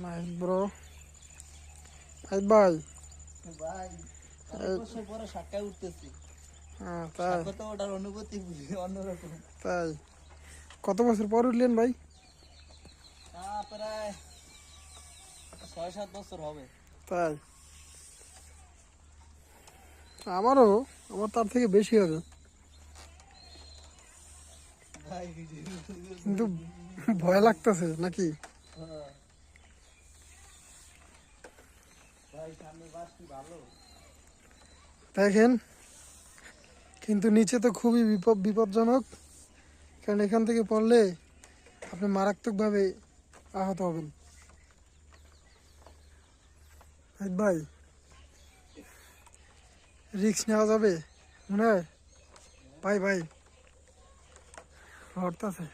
Nice bro. ভাই ভাই ভাই অনেক বছর পরে সাতটায় উঠতেছি। তাই তো ওটার অনুভূতি অন্যরকম। তাই কত বছর পর উঠলেন ভাই? প্রায় 6-7 বছর হবে। তাই আমার তার থেকে বেশি হবে, ভাই কিন্তু ভয় লাগতেছে নাকি? ভাই সামনে বাস কি ভালো। দেখেন, কিন্তু নিচে তো খুবই বিপজ্জনক, কারণ এখান থেকে পড়লে আপনি মারাত্মকভাবে আহত হবেন। ভাই রিস্ক নেওয়া যাবে মনে হয়? ভাই ভাই হরতাছে।